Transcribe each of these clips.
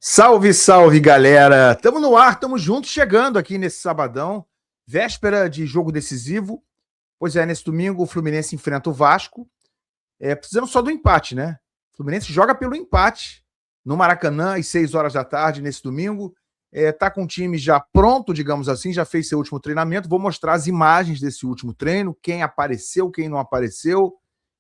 Salve, salve, galera! Tamo no ar, tamo juntos, chegando aqui nesse sabadão, véspera de jogo decisivo. Pois é, nesse domingo o Fluminense enfrenta o Vasco, precisando só do empate, né? O Fluminense joga pelo empate no Maracanã às 6 horas da tarde nesse domingo. Tá com o time já pronto, digamos assim, já fez seu último treinamento. Vou mostrar as imagens desse último treino, quem apareceu, quem não apareceu,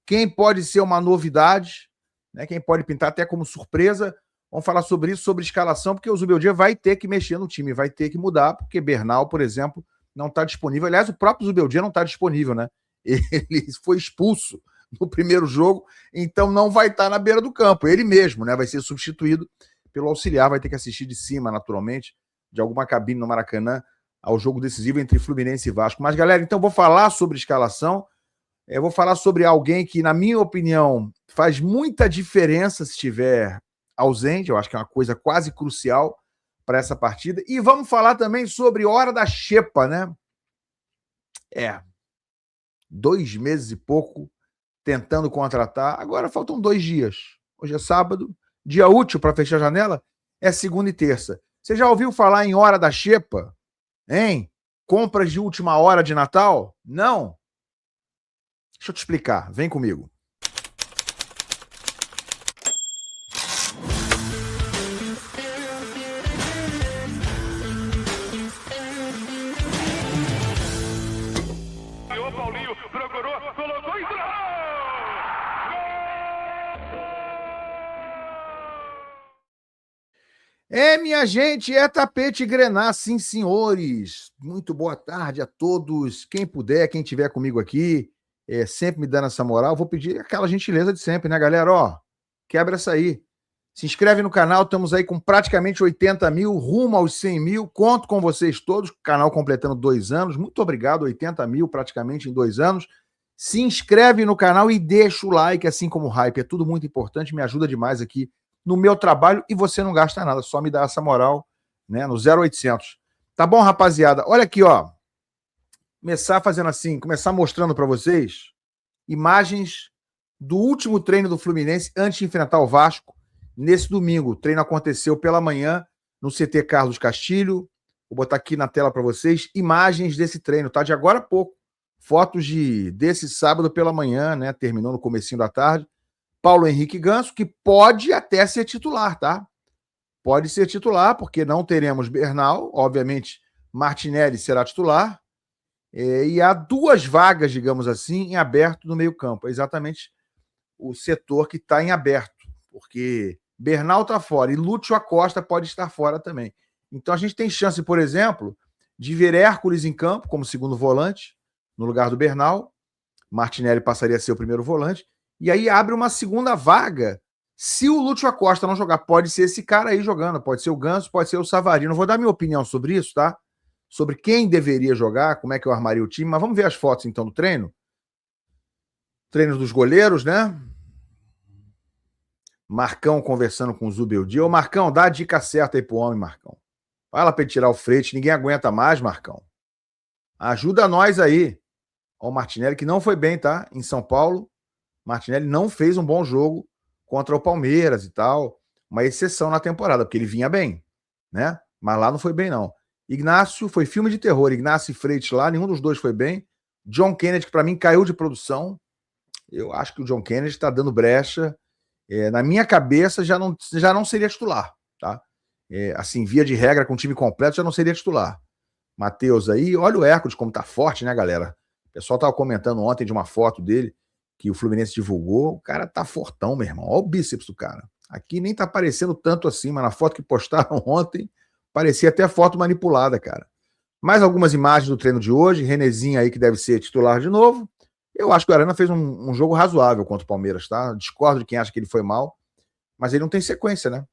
quem pode ser uma novidade, né? Quem pode pintar até como surpresa. Vamos falar sobre isso, sobre escalação, porque o Zubeldia vai ter que mexer no time, vai ter que mudar, porque Bernal, por exemplo, não está disponível. Aliás, o próprio Zubeldia não está disponível, né? Ele foi expulso no primeiro jogo, então não vai estar na beira do campo. Ele mesmo, né? Vai ser substituído pelo auxiliar, vai ter que assistir de cima, naturalmente, de alguma cabine no Maracanã, ao jogo decisivo entre Fluminense e Vasco. Mas, galera, então vou falar sobre escalação. Vou falar sobre alguém que, na minha opinião, faz muita diferença se estiver ausente. Eu acho que é uma coisa quase crucial para essa partida. E vamos falar também sobre hora da xepa, né? 2 meses e pouco tentando contratar. Agora faltam 2 dias. Hoje é sábado, dia útil para fechar a janela é segunda e terça. Você já ouviu falar em hora da xepa? Hein? Compras de última hora de Natal? Não? Deixa eu te explicar. Vem comigo. Minha gente, é tapete grená, sim, senhores. Muito boa tarde a todos. Quem puder, quem estiver comigo aqui, sempre me dando essa moral, vou pedir aquela gentileza de sempre, né, galera? Ó, quebra essa aí. Se inscreve no canal, estamos aí com praticamente 80 mil, rumo aos 100 mil. Conto com vocês todos, canal completando 2 anos. Muito obrigado, 80 mil praticamente em 2 anos. Se inscreve no canal e deixa o like, assim como o hype. É tudo muito importante, me ajuda demais aqui no meu trabalho e você não gasta nada, só me dá essa moral, né, no 0800. Tá bom, rapaziada? Olha aqui, ó. Começar fazendo assim, começar mostrando para vocês imagens do último treino do Fluminense antes de enfrentar o Vasco nesse domingo. O treino aconteceu pela manhã no CT Carlos Castilho. Vou botar aqui na tela para vocês imagens desse treino, tá? De agora a pouco. Fotos desse sábado pela manhã, né? Terminou no comecinho da tarde. Paulo Henrique Ganso, que pode até ser titular, tá? Pode ser titular, porque não teremos Bernal, obviamente Martinelli será titular, e há 2 vagas, digamos assim, em aberto no meio-campo. É exatamente o setor que está em aberto, porque Bernal está fora e Lúcio Acosta pode estar fora também. Então a gente tem chance, por exemplo, de ver Hércules em campo como segundo volante, no lugar do Bernal. Martinelli passaria a ser o primeiro volante. E aí abre uma segunda vaga. Se o Lúcio Acosta não jogar, pode ser esse cara aí jogando, pode ser o Ganso, pode ser o Savarino. Vou dar minha opinião sobre isso, tá? Sobre quem deveria jogar, como é que eu armaria o time. Mas vamos ver as fotos então do treino. Treino dos goleiros, né? Marcão conversando com o Zubeldia. Ô, Marcão, dá a dica certa aí pro homem, Marcão. Fala pra ele tirar o frete, ninguém aguenta mais, Marcão. Ajuda nós aí. Ó, o Martinelli, que não foi bem, tá? Em São Paulo. Martinelli não fez um bom jogo contra o Palmeiras e tal, uma exceção na temporada, porque ele vinha bem, né? Mas lá não foi bem, não. Ignacio foi filme de terror, Ignacio e Freitas lá, nenhum dos dois foi bem. John Kennedy, que para mim caiu de produção. Eu acho que o John Kennedy está dando brecha. Na minha cabeça já não seria titular, tá? Assim, via de regra, com o time completo, já não seria titular. Matheus aí, olha o Hércules como tá forte, né, galera? O pessoal tava comentando ontem de uma foto dele, que o Fluminense divulgou, o cara tá fortão, meu irmão. Olha o bíceps do cara. Aqui nem tá aparecendo tanto assim, mas na foto que postaram ontem, parecia até foto manipulada, cara. Mais algumas imagens do treino de hoje, Renezinho aí que deve ser titular de novo. Eu acho que o Arana fez um jogo razoável contra o Palmeiras, tá? Discordo de quem acha que ele foi mal, mas ele não tem sequência, né?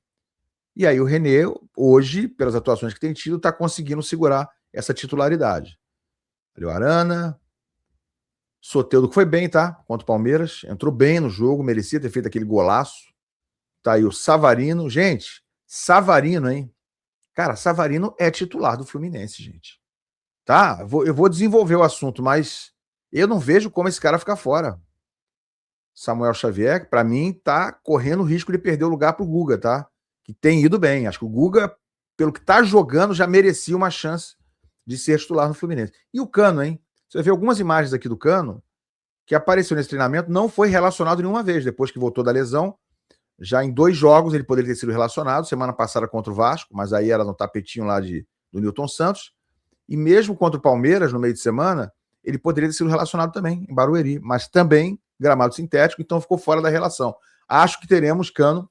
E aí o René, hoje, pelas atuações que tem tido, tá conseguindo segurar essa titularidade. Ali o Arana, Soteldo, que foi bem, tá? Contra o Palmeiras. Entrou bem no jogo, merecia ter feito aquele golaço. Tá aí o Savarino. Gente, Savarino, hein? Cara, Savarino é titular do Fluminense, gente. Tá? Eu vou desenvolver o assunto, mas eu não vejo como esse cara ficar fora. Samuel Xavier, pra mim, tá correndo o risco de perder o lugar pro Guga, tá? que tem ido bem. Acho que o Guga, pelo que está jogando, já merecia uma chance de ser titular no Fluminense. E o Cano, hein? Você vê algumas imagens aqui do Cano, que apareceu nesse treinamento, não foi relacionado nenhuma vez, depois que voltou da lesão. Já em 2 jogos ele poderia ter sido relacionado, semana passada contra o Vasco, mas aí era no tapetinho lá do Nilton Santos. E mesmo contra o Palmeiras, no meio de semana, ele poderia ter sido relacionado também, em Barueri, mas também gramado sintético, então ficou fora da relação. Acho que teremos Cano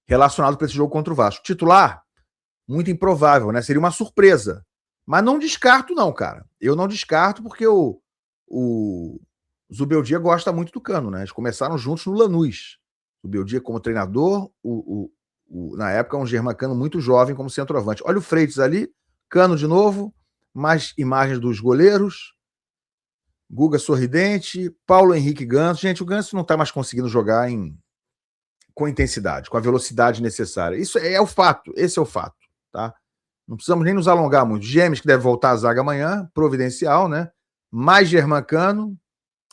relacionado para esse jogo contra o Vasco. Titular, muito improvável, né? Seria uma surpresa. Mas não descarto, não, cara. Eu não descarto porque o Zubeldia gosta muito do Cano, né? Eles começaram juntos no Lanús. O Zubeldia como treinador, na época, um germancano muito jovem como centroavante. Olha o Freitas ali, Cano de novo, mais imagens dos goleiros, Guga sorridente, Paulo Henrique Ganso. Gente, o Ganso não está mais conseguindo jogar com intensidade, com a velocidade necessária. Isso é o fato, esse é o fato, tá? Não precisamos nem nos alongar muito. Gêmeos que deve voltar à zaga amanhã, providencial, né? Mais germancano.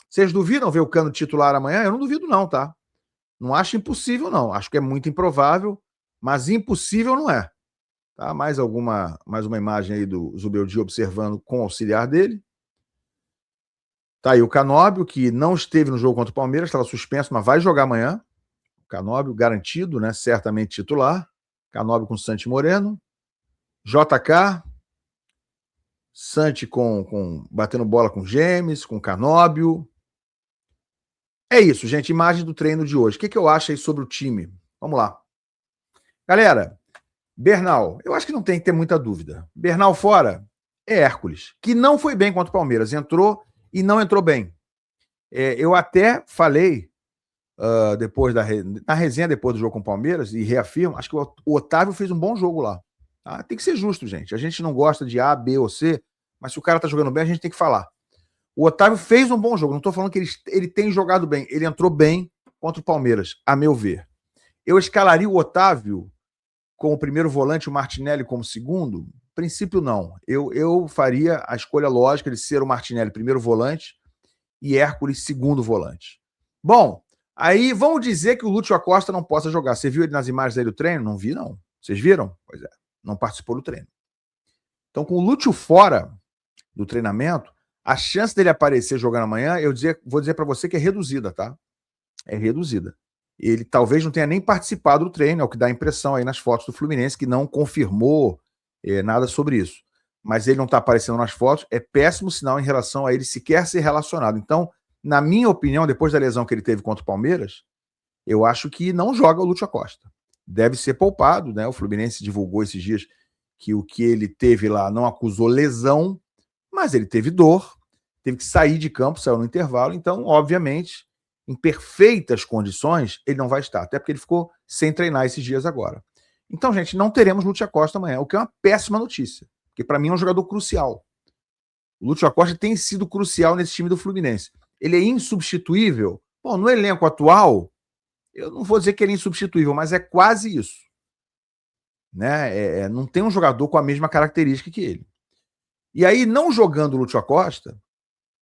Vocês duvidam ver o Cano titular amanhã? Eu não duvido não, tá? Não acho impossível não, acho que é muito improvável, mas impossível não é. Tá? Mais uma imagem aí do Zubeldia observando com o auxiliar dele. Tá aí o Canóbio, que não esteve no jogo contra o Palmeiras, estava suspenso, mas vai jogar amanhã. O Canóbio garantido, né? Certamente titular. Canóbio com Santi Moreno. JK. Santi batendo bola com Gemes, com Canóbio. É isso, gente. Imagem do treino de hoje. O que eu acho aí sobre o time? Vamos lá. Galera, Bernal, eu acho que não tem que ter muita dúvida. Bernal fora é Hércules, que não foi bem contra o Palmeiras. Entrou e não entrou bem. Eu até falei depois na resenha depois do jogo com o Palmeiras, e reafirmo, acho que o Otávio fez um bom jogo lá. Tá? Tem que ser justo, gente. A gente não gosta de A, B ou C, mas se o cara tá jogando bem, a gente tem que falar. O Otávio fez um bom jogo. Não estou falando que ele tem jogado bem. Ele entrou bem contra o Palmeiras, a meu ver. Eu escalaria o Otávio como primeiro volante, o Martinelli como segundo? Princípio, não. Eu faria a escolha lógica de ser o Martinelli primeiro volante e Hércules segundo volante. Bom, aí vamos dizer que o Lúcio Acosta não possa jogar. Você viu ele nas imagens aí do treino? Não vi, não. Vocês viram? Pois é, não participou do treino. Então, com o Lúcio fora do treinamento, a chance dele aparecer jogando amanhã, vou dizer para você que é reduzida, tá? É reduzida. Ele talvez não tenha nem participado do treino, é o que dá a impressão aí nas fotos do Fluminense, que não confirmou nada sobre isso. Mas ele não está aparecendo nas fotos, é péssimo sinal em relação a ele sequer ser relacionado. Então, na minha opinião, depois da lesão que ele teve contra o Palmeiras, eu acho que não joga o Lúcio Acosta. Deve ser poupado, né? O Fluminense divulgou esses dias que o que ele teve lá não acusou lesão, mas ele teve dor, teve que sair de campo, saiu no intervalo, então, obviamente, em perfeitas condições, ele não vai estar, até porque ele ficou sem treinar esses dias agora. Então, gente, não teremos Lúcio Acosta amanhã, o que é uma péssima notícia, porque para mim é um jogador crucial. O Lúcio Acosta tem sido crucial nesse time do Fluminense. Ele é insubstituível? Bom, no elenco atual, eu não vou dizer que ele é insubstituível, mas é quase isso. Né? Não tem um jogador com a mesma característica que ele. E aí, não jogando o Lúcio Acosta,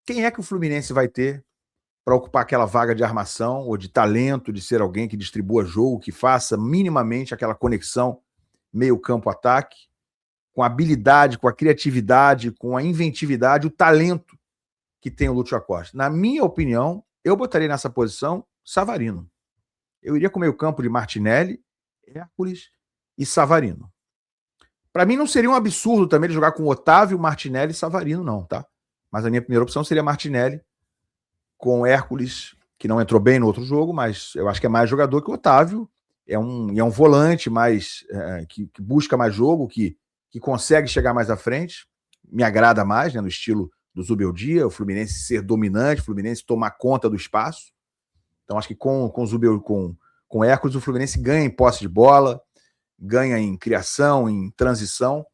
quem é que o Fluminense vai ter para ocupar aquela vaga de armação ou de talento, de ser alguém que distribua jogo, que faça minimamente aquela conexão meio campo-ataque, com a habilidade, com a criatividade, com a inventividade, o talento que tem o Lúcio Acosta? Na minha opinião, eu botaria nessa posição Savarino. Eu iria com o meio campo de Martinelli, Hércules e Savarino. Para mim não seria um absurdo também ele jogar com Otávio, Martinelli e Savarino, não, tá? Mas a minha primeira opção seria Martinelli com Hércules, que não entrou bem no outro jogo, mas eu acho que é mais jogador que o Otávio. É um volante mais que busca mais jogo, que consegue chegar mais à frente. Me agrada mais, né, no estilo do Zubeldia, o Fluminense ser dominante, o Fluminense tomar conta do espaço. Então acho que com Hércules o Fluminense ganha em posse de bola, ganha em criação, em transição.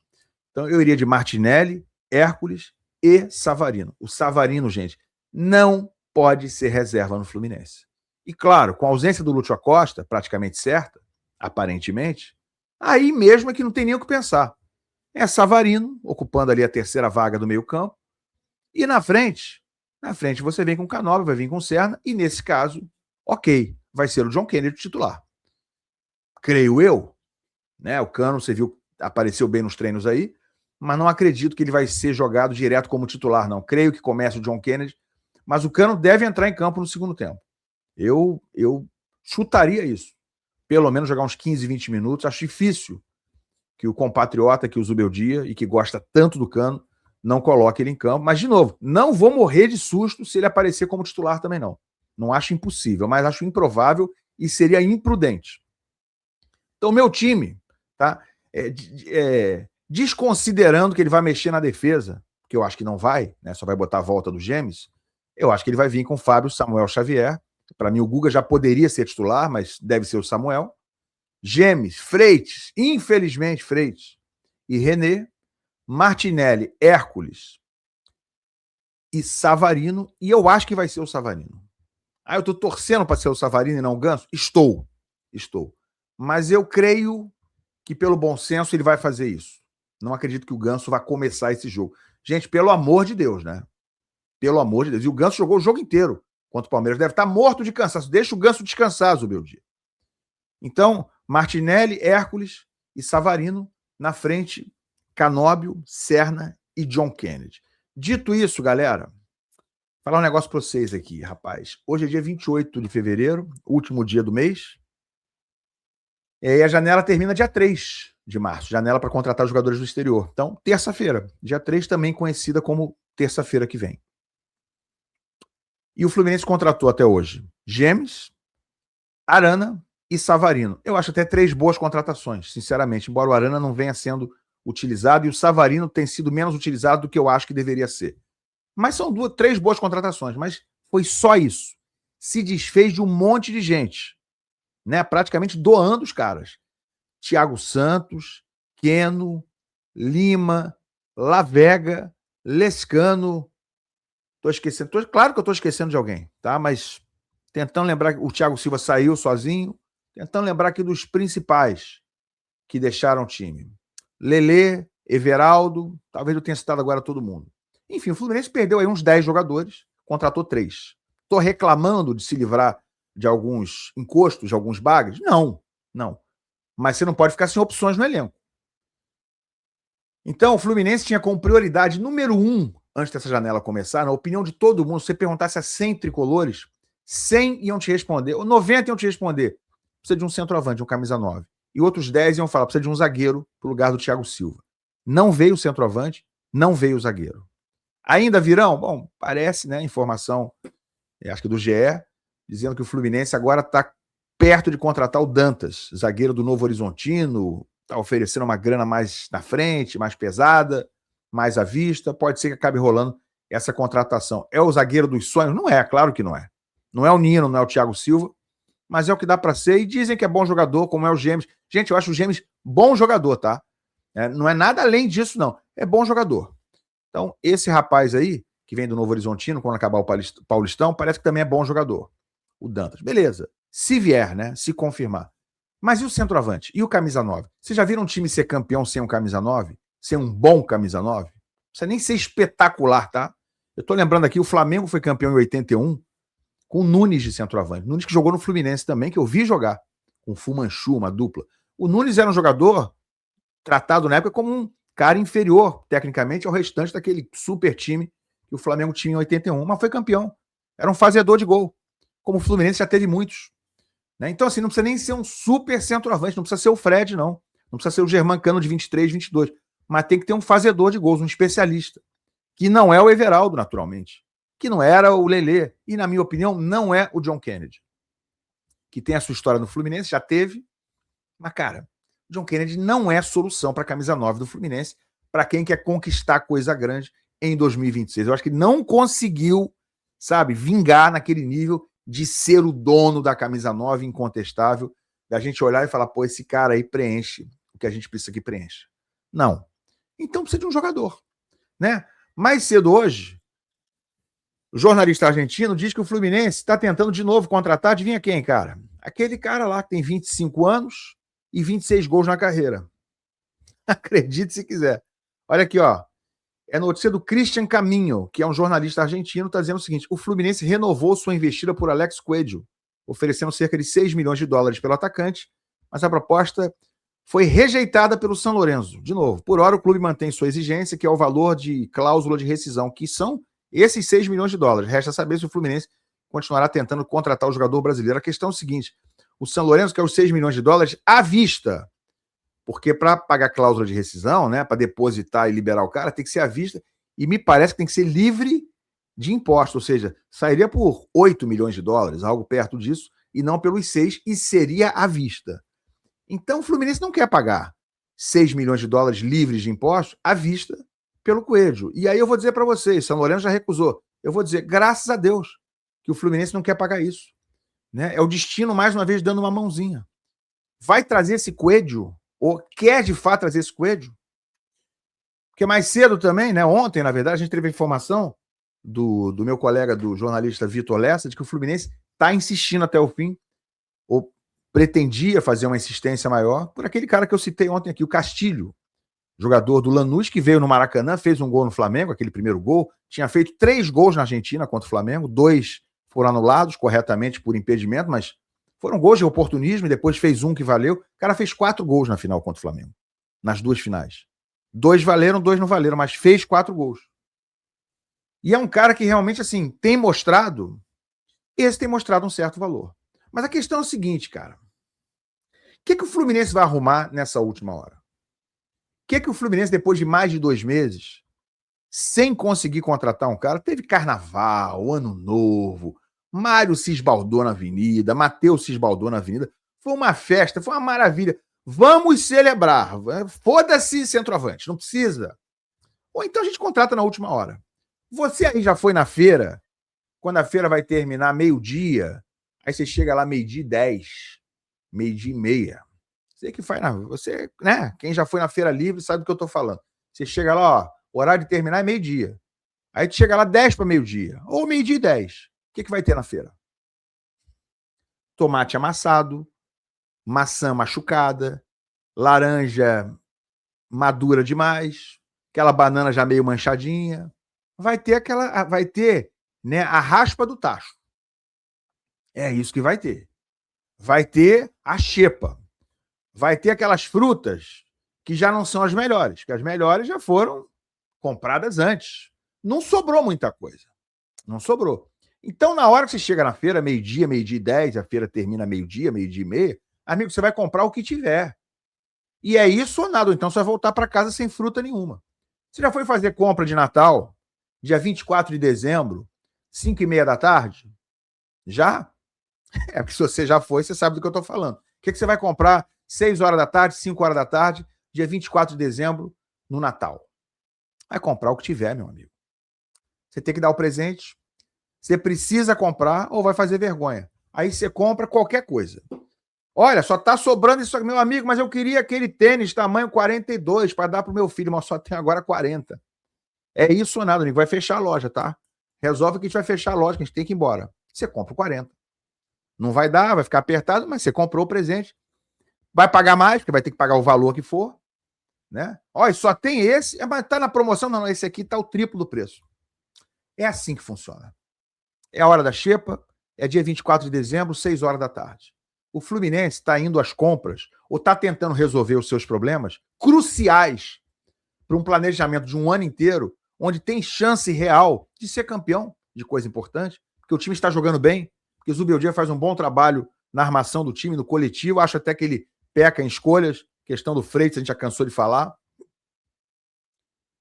Então eu iria de Martinelli, Hércules e Savarino. O Savarino, gente, não pode ser reserva no Fluminense. E claro, com a ausência do Lúcio Acosta, praticamente certa, aparentemente, aí mesmo é que não tem nem o que pensar. É Savarino, ocupando ali a terceira vaga do meio-campo, e na frente você vem com o Canóbio, vai vir com o Serna, e nesse caso, ok, vai ser o John Kennedy titular. creio eu, né? O Cano, você viu, apareceu bem nos treinos aí, mas não acredito que ele vai ser jogado direto como titular, não. Creio que começa o John Kennedy, mas o Cano deve entrar em campo no segundo tempo. Eu chutaria isso. Pelo menos jogar uns 15, 20 minutos. Acho difícil que o compatriota que usa o Beldia e que gosta tanto do Cano não coloque ele em campo. Mas, de novo, não vou morrer de susto se ele aparecer como titular também, não. Não acho impossível, mas acho improvável e seria imprudente. Então, meu time, tá? Desconsiderando que ele vai mexer na defesa, que eu acho que não vai, né? Só vai botar a volta do Gêmeos, eu acho que ele vai vir com o Fábio Samuel Xavier. Para mim, o Guga já poderia ser titular, mas deve ser o Samuel. Gêmeos, Freitas, infelizmente, Freitas e René, Martinelli, Hércules e Savarino, e eu acho que vai ser o Savarino. Eu tô torcendo para ser o Savarino e não o Ganso? Estou. Mas eu creio que, pelo bom senso, ele vai fazer isso. Não acredito que o Ganso vá começar esse jogo. Gente, pelo amor de Deus, né? Pelo amor de Deus. E o Ganso jogou o jogo inteiro contra o Palmeiras. Deve estar morto de cansaço. Deixa o Ganso descansar, Zubeldia. Então, Martinelli, Hércules e Savarino na frente, Canóbio, Serna e John Kennedy. Dito isso, galera, vou falar um negócio para vocês aqui, rapaz. Hoje é dia 28 de fevereiro, último dia do mês. E a janela termina dia 3 de março, janela para contratar jogadores do exterior. Então, terça-feira, dia 3, também conhecida como terça-feira que vem. E o Fluminense contratou até hoje Gêmeos, Arana e Savarino. Eu acho até 3 boas contratações, sinceramente, embora o Arana não venha sendo utilizado e o Savarino tem sido menos utilizado do que eu acho que deveria ser. Mas são 3 boas contratações, mas foi só isso. Se desfez de um monte de gente, né? Praticamente doando os caras. Thiago Santos, Keno, Lima, Lavega, Lescano. Tô esquecendo. Claro que eu tô esquecendo de alguém, tá? Mas tentando lembrar que o Thiago Silva saiu sozinho, tentando lembrar aqui dos principais que deixaram o time. Lelê, Everaldo, talvez eu tenha citado agora todo mundo. Enfim, o Fluminense perdeu aí uns 10 jogadores, contratou 3. Tô reclamando de se livrar de alguns encostos, de alguns bagres? Não. Mas você não pode ficar sem opções no elenco. Então, o Fluminense tinha como prioridade número 1, antes dessa janela começar, na opinião de todo mundo, se você perguntasse a 100 tricolores, 100 iam te responder, ou 90 iam te responder, precisa de um centroavante, um camisa 9. E outros 10 iam falar, precisa de um zagueiro pro lugar do Thiago Silva. Não veio o centroavante, não veio o zagueiro. Ainda virão? Bom, parece, né, informação, acho que do GE, dizendo que o Fluminense agora está perto de contratar o Dantas, zagueiro do Novo Horizontino, está oferecendo uma grana mais na frente, mais pesada, mais à vista, pode ser que acabe rolando essa contratação. É o zagueiro dos sonhos? Não é, claro que não é. Não é o Nino, não é o Thiago Silva, mas é o que dá para ser, e dizem que é bom jogador, como é o Gêmeos. Gente, eu acho o Gêmeos bom jogador, tá? Não é nada além disso, não. É bom jogador. Então, esse rapaz aí, que vem do Novo Horizontino, quando acabar o Paulistão, parece que também é bom jogador. O Dantas. Beleza. Se vier, né? Se confirmar. Mas e o centroavante? E o camisa 9? Vocês já viram um time ser campeão sem um camisa 9? Ser um bom camisa 9? Não precisa nem ser espetacular, tá? Eu tô lembrando aqui, o Flamengo foi campeão em 81 com o Nunes de centroavante. Nunes que jogou no Fluminense também, que eu vi jogar. Com o Fumanchu, uma dupla. O Nunes era um jogador tratado na época como um cara inferior, tecnicamente, ao restante daquele super time que o Flamengo tinha em 81, mas foi campeão. Era um fazedor de gol. Como o Fluminense já teve muitos. Né? Então, assim, não precisa nem ser um super centroavante, não precisa ser o Fred, não. Não precisa ser o Germancano de 23, 22. Mas tem que ter um fazedor de gols, um especialista. Que não é o Everaldo, naturalmente. Que não era o Lelê. E, na minha opinião, não é o John Kennedy. Que tem a sua história no Fluminense, já teve. Mas, cara, o John Kennedy não é solução para a camisa 9 do Fluminense, para quem quer conquistar coisa grande em 2026. Eu acho que ele não conseguiu, sabe, vingar naquele nível de ser o dono da camisa 9 incontestável, da gente olhar e falar, pô, esse cara aí preenche o que a gente precisa que preencha. Não. Então precisa de um jogador, né? Mais cedo hoje, o jornalista argentino diz que o Fluminense está tentando de novo contratar, adivinha quem, cara? Aquele cara lá que tem 25 anos e 26 gols na carreira. Acredite se quiser. Olha aqui, ó. É notícia do Christian Caminho, que é um jornalista argentino, está dizendo o seguinte: o Fluminense renovou sua investida por Alex Coelho, oferecendo cerca de 6 milhões de dólares pelo atacante, mas a proposta foi rejeitada pelo São Lourenço. De novo, por hora o clube mantém sua exigência, que é o valor de cláusula de rescisão, que são esses 6 milhões de dólares. Resta saber se o Fluminense continuará tentando contratar o jogador brasileiro. A questão é o seguinte, o São Lourenço quer os 6 milhões de dólares à vista, porque para pagar cláusula de rescisão, né, para depositar e liberar o cara, tem que ser à vista, e me parece que tem que ser livre de imposto, ou seja, sairia por 8 milhões de dólares, algo perto disso, e não pelos 6, e seria à vista. Então o Fluminense não quer pagar 6 milhões de dólares livres de impostos à vista pelo Coelho. E aí eu vou dizer para vocês, São Lourenço já recusou. Eu vou dizer, graças a Deus, que o Fluminense não quer pagar isso. Né? É o destino, mais uma vez, dando uma mãozinha. Vai trazer esse Coelho? Ou quer de fato trazer esse Coelho? Porque mais cedo também, né? Ontem, na verdade, a gente teve a informação do meu colega, do jornalista Vitor Lessa, de que o Fluminense está insistindo até o fim, ou pretendia fazer uma insistência maior, por aquele cara que eu citei ontem aqui, o Castilho, jogador do Lanús, que veio no Maracanã, fez um gol no Flamengo, aquele primeiro gol, tinha feito 3 gols na Argentina contra o Flamengo, 2 foram anulados corretamente por impedimento, mas foram gols de oportunismo, e depois fez um que valeu. O cara fez 4 gols na final contra o Flamengo, nas 2 finais. 2 valeram, 2 não valeram, mas fez 4 gols. E é um cara que realmente, assim, tem mostrado um certo valor. Mas a questão é o seguinte, cara. O que o Fluminense vai arrumar nessa última hora? O que o Fluminense, depois de mais de 2 meses, sem conseguir contratar um cara, teve Carnaval, Ano Novo, Mário Cisbaldô na Avenida, Matheus Cisbaldô na Avenida. Foi uma festa, foi uma maravilha. Vamos celebrar. Foda-se centroavante, não precisa. Ou então a gente contrata na última hora. Você aí já foi na feira, quando a feira vai terminar meio-dia, aí você chega lá meio-dia e 10, meio-dia e meia. Você que faz você, né? Quem já foi na Feira Livre sabe do que eu tô falando. Você chega lá, ó, o horário de terminar é meio-dia. Aí tu chega lá 10 para meio-dia, ou meio-dia e 10. O que vai ter na feira? Tomate amassado, maçã machucada, laranja madura demais, aquela banana já meio manchadinha. Vai ter, né, a raspa do tacho. É isso que vai ter. Vai ter a xepa. Vai ter aquelas frutas que já não são as melhores, que as melhores já foram compradas antes. Não sobrou muita coisa. Não sobrou. Então, na hora que você chega na feira, meio-dia, meio-dia e 10, a feira termina meio-dia, meio-dia e meia, amigo, você vai comprar o que tiver. E é isso ou nada, ou então você vai voltar para casa sem fruta nenhuma. Você já foi fazer compra de Natal, dia 24 de dezembro, 5h30 da tarde? Já? É porque se você já foi, você sabe do que eu estou falando. O que você vai comprar 6 horas da tarde, 5 horas da tarde, dia 24 de dezembro, no Natal? Vai comprar o que tiver, meu amigo. Você tem que dar o presente, você precisa comprar ou vai fazer vergonha. Aí você compra qualquer coisa. Olha, só tá sobrando isso aqui, meu amigo, mas eu queria aquele tênis tamanho 42 para dar pro meu filho, mas só tem agora 40. É isso ou nada, amigo. Vai fechar a loja, tá? Resolve que a gente vai fechar a loja, que a gente tem que ir embora. Você compra o 40. Não vai dar, vai ficar apertado, mas você comprou o presente. Vai pagar mais, porque vai ter que pagar o valor que for, né? Olha, só tem esse, mas tá na promoção, não, esse aqui tá o triplo do preço. É assim que funciona. É a hora da xepa, é dia 24 de dezembro, 6 horas da tarde. O Fluminense está indo às compras ou está tentando resolver os seus problemas cruciais para um planejamento de um ano inteiro, onde tem chance real de ser campeão de coisa importante, porque o time está jogando bem, porque o Zubeldia faz um bom trabalho na armação do time, no coletivo, acho até que ele peca em escolhas, questão do Freitas a gente já cansou de falar,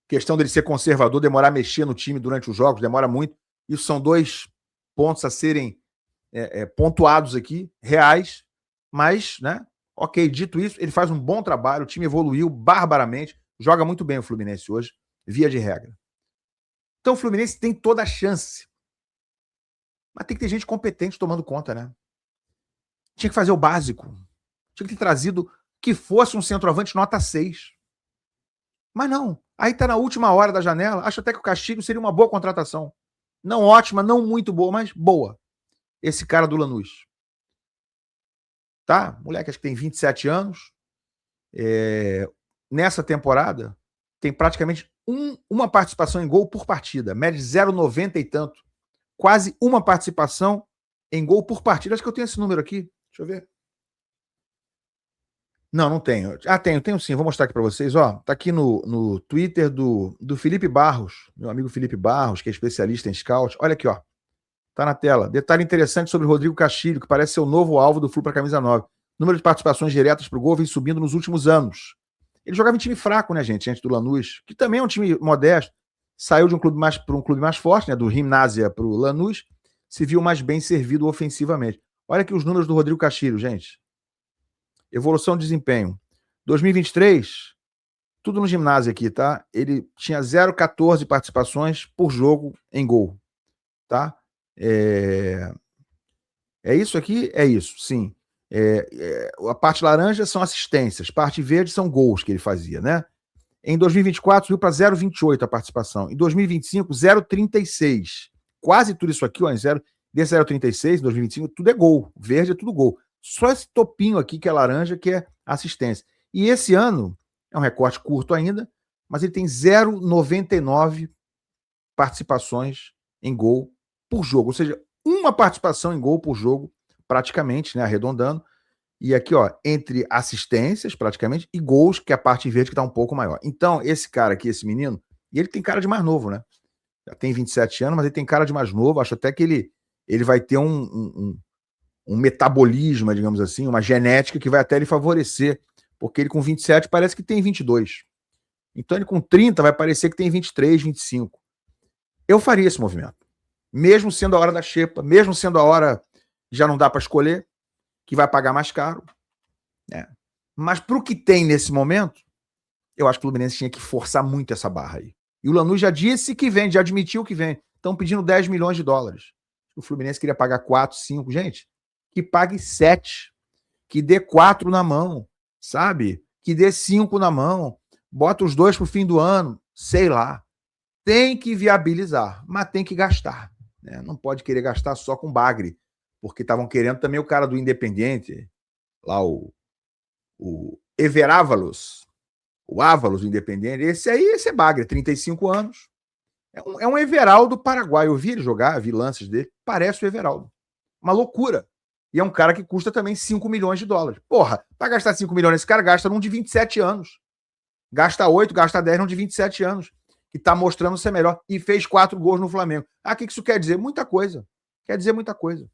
questão dele ser conservador, demorar a mexer no time durante os jogos, demora muito, isso são 2 pontos a serem pontuados aqui, reais, mas, né, ok, dito isso, ele faz um bom trabalho, o time evoluiu barbaramente, joga muito bem o Fluminense hoje, via de regra. Então o Fluminense tem toda a chance, mas tem que ter gente competente tomando conta, né? Tinha que fazer o básico, tinha que ter trazido que fosse um centroavante nota 6. Mas não, aí tá na última hora da janela, acho até que o Castilho seria uma boa contratação. Não ótima, não muito boa, mas boa. Esse cara do Lanús. Tá? Moleque, acho que tem 27 anos. Nessa temporada, tem praticamente uma participação em gol por partida. Mede 0,90 e tanto. Quase uma participação em gol por partida. Acho que eu tenho esse número aqui. Deixa eu ver. Não tenho. Ah, tenho sim. Vou mostrar aqui para vocês. Ó, tá aqui no Twitter do Felipe Barros, meu amigo Felipe Barros, que é especialista em scout. Olha aqui, ó. Tá na tela. Detalhe interessante sobre o Rodrigo Castilho, que parece ser o novo alvo do Flu para camisa 9. Número de participações diretas para o gol vem subindo nos últimos anos. Ele jogava em time fraco, né, gente? Antes do Lanús, que também é um time modesto. Saiu de um clube para um clube mais forte, né? Do Gimnasia para o Lanús. Se viu mais bem servido ofensivamente. Olha aqui os números do Rodrigo Castilho, gente. Evolução de desempenho. 2023, tudo no ginásio aqui, tá? Ele tinha 0,14 participações por jogo em gol, tá? É isso aqui? É isso, sim. A parte laranja são assistências, parte verde são gols que ele fazia, né? Em 2024 subiu para 0,28 a participação. Em 2025, 0,36. Quase tudo isso aqui, ó, em 0,36, em 2025, tudo é gol. Verde é tudo gol. Só esse topinho aqui, que é laranja, que é assistência. E esse ano, é um recorte curto ainda, mas ele tem 0,99 participações em gol por jogo. Ou seja, uma participação em gol por jogo, praticamente, né, arredondando. E aqui, ó, entre assistências, praticamente, e gols, que é a parte verde que tá um pouco maior. Então, esse cara aqui, esse menino, e ele tem cara de mais novo, né? Já tem 27 anos, mas ele tem cara de mais novo. Acho até que ele vai ter um metabolismo, digamos assim, uma genética que vai até ele favorecer. Porque ele com 27 parece que tem 22. Então ele com 30 vai parecer que tem 23, 25. Eu faria esse movimento. Mesmo sendo a hora da xepa, mesmo sendo a hora que já não dá para escolher, que vai pagar mais caro. Né? Mas para o que tem nesse momento, eu acho que o Fluminense tinha que forçar muito essa barra aí. E o Lanús já disse que vem, já admitiu que vem. Estão pedindo 10 milhões de dólares. O Fluminense queria pagar 4, 5. Gente, que pague 7. Que dê 4 na mão, sabe? Que dê 5 na mão. Bota os 2 pro fim do ano. Sei lá. Tem que viabilizar, mas tem que gastar. Né? Não pode querer gastar só com bagre. Porque estavam querendo também o cara do Independiente, lá o Everávalos, o Ávalos do Independiente. Esse é bagre, 35 anos. É um Everaldo paraguaio. Eu vi ele jogar, vi lances dele. Parece o Everaldo. Uma loucura. E é um cara que custa também 5 milhões de dólares. Porra, para gastar 5 milhões, esse cara gasta num de 27 anos. Gasta 8, gasta 10 num de 27 anos. Que tá mostrando ser melhor. E fez 4 gols no Flamengo. Ah, o que isso quer dizer? Muita coisa. Quer dizer muita coisa.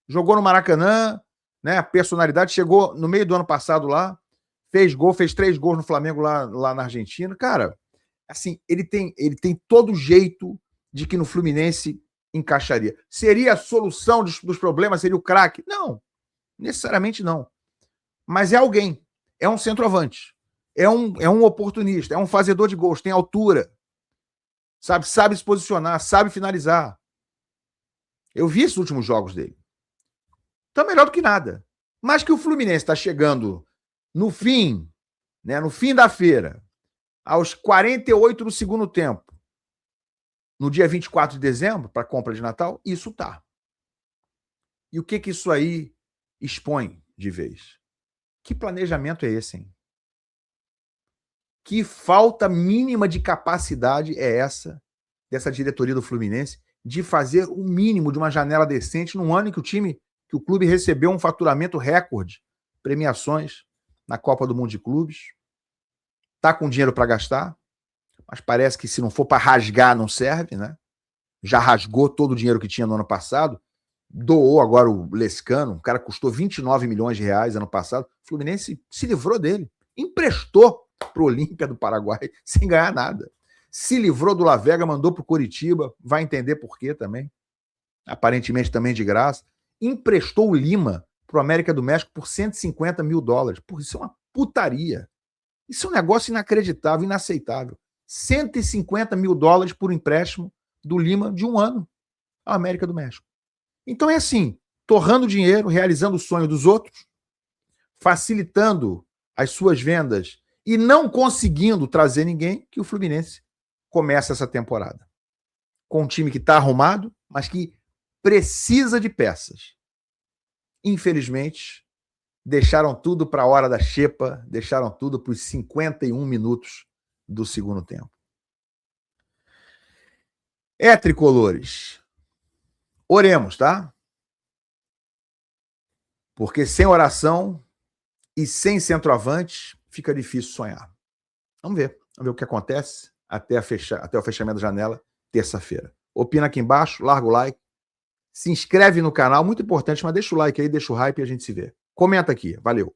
Jogou no Maracanã, né? Personalidade, chegou no meio do ano passado lá, fez gol, fez 3 gols no Flamengo lá na Argentina. Cara, assim, ele tem todo jeito de que no Fluminense encaixaria. Seria a solução dos problemas? Seria o craque? Não, necessariamente não. Mas é alguém, é um centroavante, é um oportunista, é um fazedor de gols, tem altura, sabe se posicionar, sabe finalizar. Eu vi esses últimos jogos dele. Tá melhor do que nada. Mas que o Fluminense está chegando no fim, né, no fim da feira, aos 48 do segundo tempo, no dia 24 de dezembro, para compra de Natal, isso tá. E o que isso aí expõe de vez? Que planejamento é esse, hein? Que falta mínima de capacidade é essa dessa diretoria do Fluminense de fazer o mínimo de uma janela decente num ano em que o clube recebeu um faturamento recorde, premiações na Copa do Mundo de Clubes, tá com dinheiro para gastar, mas parece que se não for para rasgar não serve, né? Já rasgou todo o dinheiro que tinha no ano passado, doou agora o Lescano, o cara custou 29 milhões de reais ano passado, o Fluminense se livrou dele, emprestou pro Olímpia do Paraguai sem ganhar nada. Se livrou do La Vega, mandou pro Coritiba, vai entender por quê também, aparentemente também de graça, emprestou o Lima pro América do México por 150 mil dólares. Porra, isso é uma putaria. Isso é um negócio inacreditável, inaceitável. 150 mil dólares por empréstimo do Lima de um ano à América do México. Então é assim, torrando dinheiro, realizando o sonho dos outros, facilitando as suas vendas e não conseguindo trazer ninguém, que o Fluminense começa essa temporada. Com um time que está arrumado, mas que precisa de peças. Infelizmente, deixaram tudo para a hora da xepa, deixaram tudo para os 51 minutos do segundo tempo. Tricolores. Oremos, tá? Porque sem oração E sem centroavante, fica difícil sonhar. Vamos ver o que acontece até o fechamento da janela, terça-feira. Opina aqui embaixo, larga o like, se inscreve no canal, muito importante, mas deixa o like aí, deixa o hype e a gente se vê. Comenta aqui, valeu.